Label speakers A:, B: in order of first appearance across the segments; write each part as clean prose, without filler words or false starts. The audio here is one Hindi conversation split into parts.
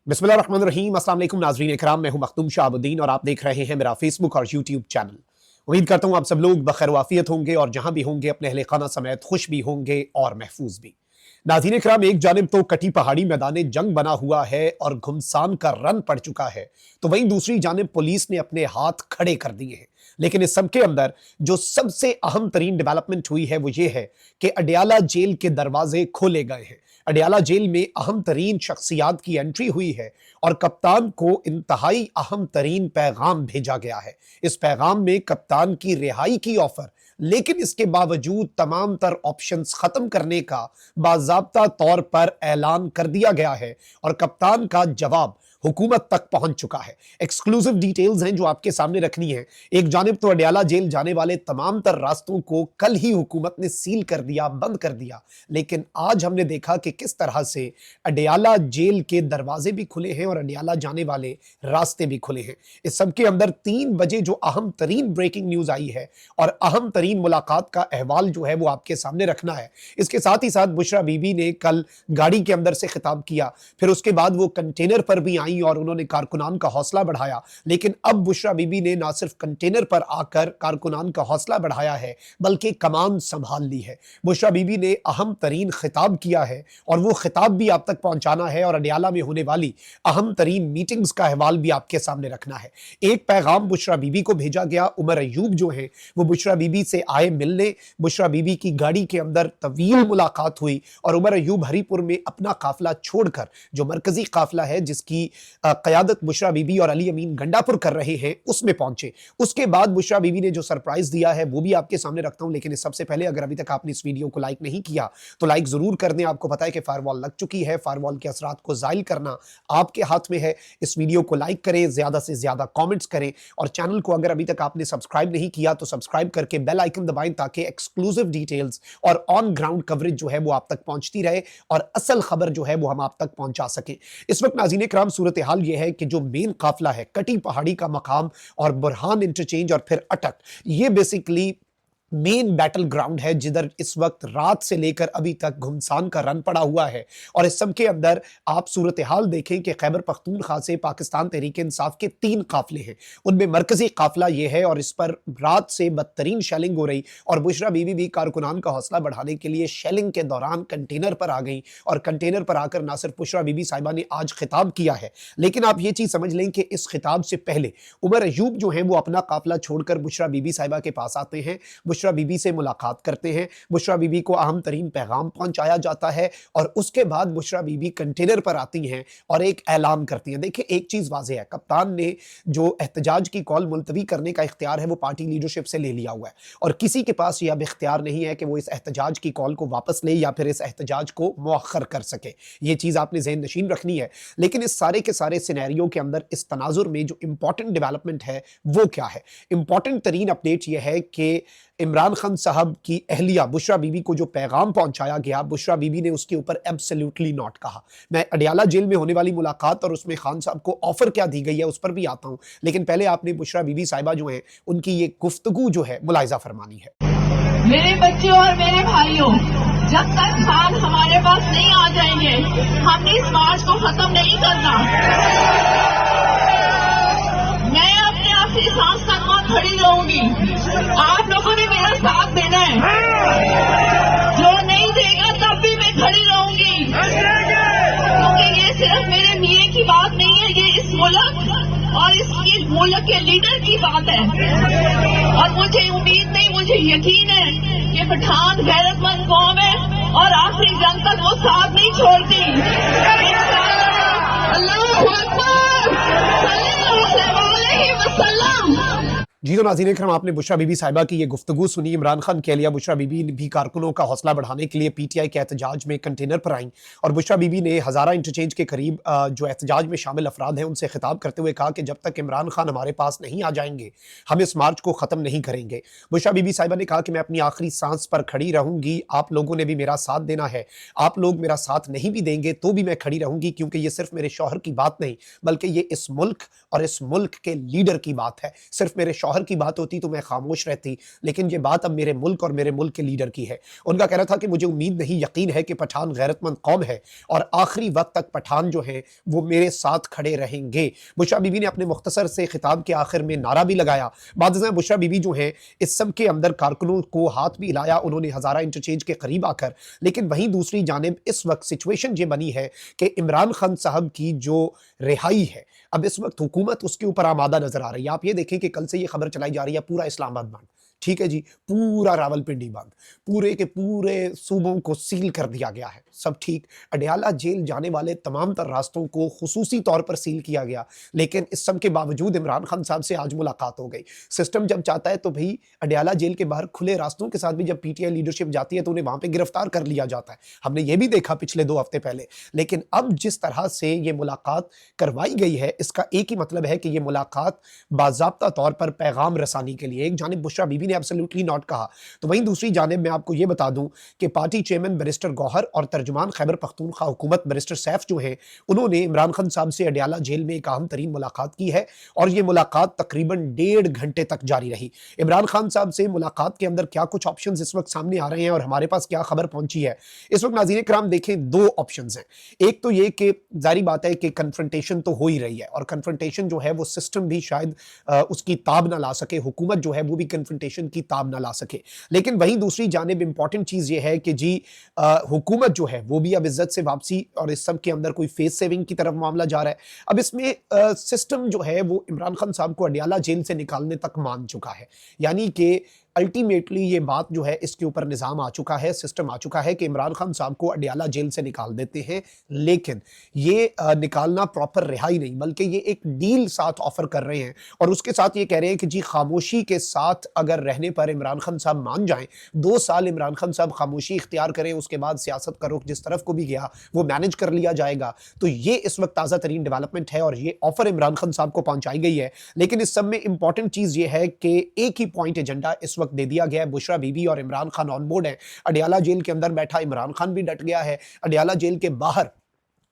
A: बिस्मिल्लाहिर्रहमानिर्रहीम। अस्सलाम वालेकुम नाज़रीन इकराम, मैं हूं मखदूम शाहबुद्दीन और आप देख रहे हैं मेरा फेसबुक और यूट्यूब चैनल। उम्मीद करता हूं आप सब लोग बखैर वाफियत होंगे और जहां भी होंगे अपने अहले खाना समेत खुश भी होंगे और महफूज भी। नाज़रीन इकराम, एक जानिब तो कटी पहाड़ी मैदान जंग बना हुआ है और घुमसान का रन पड़ चुका है, तो वहीं दूसरी जानिब पुलिस ने अपने हाथ खड़े कर दिए हैं। लेकिन इस सब के अंदर जो सबसे अहम तरीन डेवलपमेंट हुई है वो ये है कि अडयाला जेल के दरवाजे खोले गए हैं। अडयाला जेल में अहम तरीन शख्सियात की एंट्री हुई है और कप्तान को इंतहाई अहम तरीन पैगाम भेजा गया है। इस पैगाम में कप्तान की रिहाई की ऑफर, लेकिन इसके बावजूद तमाम तर ऑप्शंस खत्म करने का बाज़ाब्ता तौर पर ऐलान कर दिया गया है और कप्तान का जवाब हुकूमत तक पहुंच चुका है। एक्सक्लूसिव डिटेल्स हैं जो आपके सामने रखनी है। एक जानिब तो अडयाला जेल जाने वाले तमाम तर रास्तों को कल ही हुकूमत ने सील कर दिया, बंद कर दिया, लेकिन आज हमने देखा कि किस तरह से अडयाला जेल के दरवाजे भी खुले हैं और अडयाला जाने वाले रास्ते भी खुले हैं। इस सब के अंदर 3 बजे जो अहम तरीन ब्रेकिंग न्यूज आई है और अहम तरीन मुलाकात का अहवाल जो है वो आपके सामने रखना है। इसके साथ ही साथ बुशरा बीबी ने कल गाड़ी के अंदर से खिताब किया, फिर उसके बाद वो कंटेनर पर भी आई और उन्होंने कारकुनान का हौसला बढ़ाया। लेकिन अब बुशरा बीबी ने ना सिर्फ कंटेनर पर आकर कारकुनान का हौसला बढ़ाया है बल्कि कमान संभाल ली है। बुशरा बीबी ने अहम तरीन खिताब किया है और वो खिताब भी आप तक पहुंचाना है और अडयाला में होने वाली अहम तरीन मीटिंग्स का अहवाल भी आपके सामने रखना है। एक पैगाम बुशरा बीबी को भेजा गया। उमर अयूब जो है वो बुशरा बीबी से आए मिलने, बुशरा बीबी की गाड़ी के अंदर तवील मुलाकात हुई और उमर अयूब हरीपुर में अपना काफिला छोड़कर जो मरकजी काफिला है जिसकी क़यादत बुशरा बीबी और अली अमीन गंडापुर कर रहे हैं उसमें पहुंचे। उसके बाद बुशरा बीबी ने जो सरप्राइज दिया है वो भी आपके सामने रखता हूं, लेकिन इस सबसे पहले अगर अभी तक आपने इस वीडियो को लाइक नहीं किया तो लाइक जरूर कर दें। आपको पता है कि फायरवॉल लग चुकी है, फायरवॉल के असरात को ज़ाइल करना आपके हाथ में है। इस वीडियो को लाइक करें, ज्यादा से ज्यादा कॉमेंट्स करें और चैनल को अगर अभी तक आपने सब्सक्राइब नहीं किया तो सब्सक्राइब करके बेल आइकन दबाएं ताकि एक्सक्लूसिव डिटेल्स और ऑन ग्राउंड कवरेज जो है वो आप तक पहुंचती रहे और असल खबर जो है वो हम आप तक पहुंचा सके। इस वक्त नाज़रीन इकराम सूरत हाल यह है कि जो मेन काफिला है कटी पहाड़ी का मकाम और बुरहान इंटरचेंज और फिर अटक, ये बेसिकली मेन बैटल ग्राउंड है जिधर इस वक्त रात से लेकर अभी तक घुमसान का रन पड़ा हुआ है। और इस सब के अंदर आप सूरत हाल देखें कि खैबर पख्तूनख्वा से पाकिस्तान तहरीक इंसाफ के 3 काफिले हैं, उनमें मरकजी काफिला ये है और इस पर रात से बदतरीन शेलिंग हो रही और बुशरा बीबी भी कारकुनान का हौसला बढ़ाने के लिए शेलिंग के दौरान कंटेनर पर आ गई और कंटेनर पर आकर ना सिर्फ बुशरा बीबी साहिबा ने आज खिताब किया है, लेकिन आप ये चीज़ समझ लें कि इस खिताब से पहले उमर अयूब जो है वो अपना काफिला छोड़कर बुशरा बीबी साहिबा के पास आते हैं, बुशरा बीबी से मुलाकात करते हैं, बुशरा बीबी को अहम तरीन पैगाम पहुंचाया जाता है और उसके बाद बुशरा बीबी कंटेनर पर आती हैं और एक ऐलान करती हैं। देखिए एक चीज वाज़ेह है, कप्तान ने जो एहतजाज की कॉल मुलतवी करने का इख्तियार है वो पार्टी लीडरशिप से ले लिया हुआ है और किसी के पास यह अब इख्तियार नहीं है कि वो इस एहतजाज की कॉल को वापस ले या फिर इस एहतजाज को मुअख्खर कर सके। ये चीज आपने ज़हन नशीन रखनी है। लेकिन इस सारे के सारे सिनेरियो के अंदर इस तनाजुर में जो इंपॉर्टेंट डेवलपमेंट है वो क्या है? इंपॉर्टेंट तरीन अपडेट यह है कि इमरान खान साहब की अहलिया बुशरा बीबी को जो पैगाम पहुंचाया गया, बुशरा बीबी ने उसके ऊपर एब्सोल्युटली नॉट कहा। मैं अडयाला जेल में होने वाली मुलाकात और उसमें खान साहब को ऑफर क्या दी गई है उस पर भी आता हूं, लेकिन पहले आपने बुशरा बीबी साहिबा जो है उनकी ये गुफ्तगू जो है मुलाहिजा फरमानी है।
B: मेरे बच्चों और मेरे भाइयों, जब तक खान हमारे पास नहीं आ जाएंगे हमने इस मार्च को खत्म नहीं करना। मैं अपने आखिरी सांस तक वहां खड़ी रहूंगी। आप लोगों ने मेरा साथ देना है, जो नहीं देगा तब भी मैं खड़ी रहूंगी, क्योंकि ये सिर्फ मेरे मियां की बात नहीं है, ये इस मुल्क और इसकी मुल्क के लीडर की बात है। और मुझे उम्मीद नहीं, मुझे यकीन है कि पठान गैरतमंद कौम है और आखिरी जंग तक वो साथ नहीं छोड़ती। अल्लाहू अकबर, सल्लल्लाहु अलैहि वसल्लम।
A: जी तो नाज़रीन इकराम, आपने बुशरा बीबी साहिबा की ये गुफ्तगू सुनी। इमरान खान के लिए बुशरा बीबी भी कारकुनों का हौसला बढ़ाने के लिए पीटीआई के एहतजाज में कंटेनर पर आईं और बुशरा बीबी ने हज़ारा इंटरचेंज के करीब जो एहतजाज में शामिल अफराद हैं उनसे खिताब करते हुए कहा कि जब तक इमरान खान हमारे पास नहीं आ जाएंगे हम इस मार्च को ख़त्म नहीं करेंगे। बुशरा बीबी साहिबा ने कहा कि मैं अपनी आखिरी सांस पर खड़ी रहूंगी, आप लोगों ने भी मेरा साथ देना है, आप लोग मेरा साथ नहीं भी देंगे तो भी मैं खड़ी रहूंगी, क्योंकि ये सिर्फ मेरे शौहर की बात नहीं बल्कि ये इस मुल्क और इस मुल्क के लीडर की बात है। सिर्फ मेरे शौहर गौहर की बात होती तो मैं खामोश रहती, लेकिन ये बात अब मेरे मुल्क और मेरे मुल्क के लीडर की है। उनका कहना था कि मुझे उम्मीद नहीं, यकीन है कि पठान गैरतमंद कौम है और आखिरी वक्त तक पठान जो है वो मेरे साथ खड़े रहेंगे। बुशरा बीबी ने अपने मुख्तसर से खिताब के आखिर में नारा भी लगाया। बाद बुशरा बीबी जो है इस सब के अंदर कारकुनों को हाथ भी हिलाया उन्होंने हजारा इंटरचेंज के करीब आकर। लेकिन वहीं दूसरी जानिब इस वक्त सिचुएशन ये बनी है कि इमरान खान साहब की जो रिहाई है, अब इस वक्त हुकूमत उसके ऊपर आमादा नजर आ रही है। आप ये देखें कि कल से ये खबर चलाई जा रही है पूरा इस्लामाबाद बंद, ठीक है जी, पूरा रावलपिंडी बंद, पूरे के पूरे सूबों को सील कर दिया गया है, सब ठीक। अडयाला जेल जाने वाले तमाम तर रास्तों को खुसूसी तौर पर सील किया गया। लेकिन इस सब के बावजूद इमरान खान साहब से आज मुलाकात हो गई। सिस्टम जब चाहता है तो भाई अडयाला जेल के बाहर खुले रास्तों के साथ भी जब पीटीआई लीडरशिप जाती है तो उन्हें वहां पर गिरफ्तार कर लिया जाता है। हमने ये भी देखा पिछले 2 हफ्ते पहले। लेकिन अब जिस तरह से ये मुलाकात करवाई गई है, इसका एक ही मतलब है कि ये मुलाकात बाज़ाब्ता तौर पर पैगाम रसानी के लिए। एक जानिब बुशरा बीबी ने एब्सोल्युटली नॉट कहा, तो वहीं दूसरी जानिब मैं आपको यह बता दूं कि पार्टी चेयरमैन बैरिस्टर गौहर और तर्जुमान खैबर पख्तूनख्वा हुकूमत बैरिस्टर सैफ जो हैं, उन्होंने इमरान खान साहब से अडयाला जेल में एक अहम तरीन मुलाकात की है और यह मुलाकात तकरीबन 1.5 घंटे तक जारी रही। इमरान खान साहब से मुलाकात के अंदर क्या कुछ ऑप्शंस इस वक्त सामने आ रहे हैं और हमारे पास क्या खबर पहुंची है इस वक्त नाज़रीन किराम देखें। 2 ऑप्शंस हैं। एक तो ये कि जारी बात है कि कन्फ्रंटेशन तो हो ही रही है और कन्फ्रंटेशन जो है वो सिस्टम भी शायद उसकी ताब ना ला सके, हुकूमत जो है वो भी कन्फ्रंटेशन की ताब ना ला सके। लेकिन वहीं दूसरी जानिब इंपॉर्टेंट चीज ये है कि जी हुकूमत जो है वो भी अब इज्जत से वापसी और इस सब के अंदर कोई फेस सेविंग की तरफ मामला जा रहा है। अब इसमें सिस्टम जो है वो इमरान खान साहब को अडयाला जेल से निकालने तक मान चुका है। यानी कि अल्टीमेटली ये बात जो है इसके ऊपर निज़ाम आ चुका है, सिस्टम आ चुका है कि इमरान खान साहब को अडयाला जेल से निकाल देते हैं। लेकिन ये निकालना प्रॉपर रिहाई नहीं, बल्कि ये एक डील साथ ऑफर कर रहे हैं और उसके साथ ये कह रहे हैं कि जी खामोशी के साथ अगर रहने पर इमरान खान साहब मान जाएं, 2 साल इमरान खान साहब खामोशी इख्तियार करें, उसके बाद सियासत का रुख जिस तरफ को भी गया वो मैनेज कर लिया जाएगा। तो ये इस वक्त ताज़ा तरीन डेवलपमेंट है और ये ऑफर इमरान खान साहब को पहुंचाई गई है। लेकिन इस सब में इंपॉर्टेंट चीज़ ये है कि एक ही पॉइंट एजेंडा इस वक्त दे दिया गया है। बुशरा बीबी और इमरान खान ऑन बोर्ड है। अडयाला जेल के अंदर बैठा इमरान खान भी डट गया है। अडयाला जेल के बाहर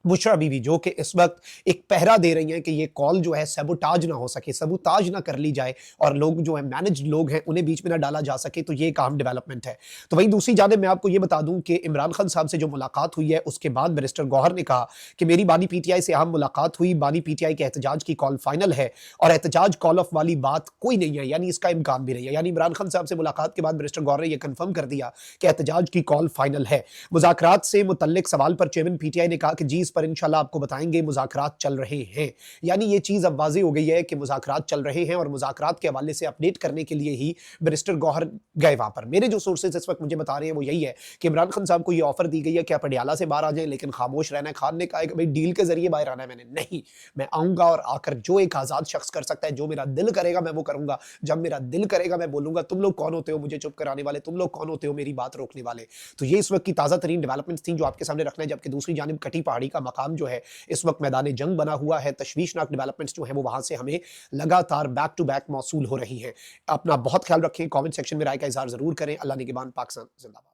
A: बुशरा बीवी जो कि इस वक्त एक पहरा दे रही हैं कि ये कॉल जो है सबोटाज ना हो सके, सबोटाज ना कर ली जाए और लोग जो है मैनेज्ड लोग हैं उन्हें बीच में ना डाला जा सके। तो ये एक अहम डेवलपमेंट है। तो वहीं दूसरी जानिब मैं आपको ये बता दूं कि इमरान खान साहब से जो मुलाकात हुई है उसके बाद बैरिस्टर गौहर ने कहा कि मेरी बानी पीटीआई से अहम मुलाकात हुई, बानी पीटीआई के एहतजाज की कॉल फाइनल है और एहतजाज कॉल ऑफ वाली बात कोई नहीं है, यानी इसका इम्कान भी नहीं है। यानी इमरान खान साहब से मुलाकात के बाद बैरिस्टर गौहर ने यह कंफर्म कर दिया कि एहतजाज की कॉल फाइनल है। मुज़ाकरात से मुतल्लिक सवाल पर चेयरमैन पीटीआई ने कहा कि जी इस पर इंशाल्लाह आपको बताएंगे, मुज़ाकरात चल रहे हैं। यानी ये चीज़ अब वाज़ेह हो गई है कि मुज़ाकरात चल रहे हैं और मुज़ाकरात के हवाले से अपडेट करने के लिए ही बैरिस्टर गौहर गए वहाँ पर। मेरे जो सोर्सेज इस वक्त मुझे बता रहे हैं वो यही है कि इमरान खान साहब को ये ऑफर दी गई है कि आप अडयाला से बाहर आ जाएं लेकिन खामोश रहना है। खान ने कहा कि भाई डील के जरिए बाहर आना है, मैंने नहीं, मैं आऊँगा और आकर जो एक आज़ाद शख्स कर सकता है, जो मेरा दिल करेगा मैं वो करूँगा। जब मेरा दिल करेगा मैं बोलूँगा तुम लोग कौन होते हो मुझे चुप कराने वाले, तुम लोग कौन होते हो मेरी बात रोकने वाले। तो ये इस वक्त की ताज़ा तरीन डेवलपमेंट्स थी जो आपके सामने रखना है। जबकि दूसरी जानिब कटी पहाड़ी का मकाम जो है इस वक्त मैदान जंग बना हुआ है। तशवीशनाक डेवलपमेंट्स जो है वो वहां से हमें लगातार बैक टू बैक मौसूल हो रही हैं। अपना बहुत ख्याल रखें, कमेंट सेक्शन में राय का इजहार जरूर करें। अल्लाह निगहबान, पाकिस्तान जिंदाबाद।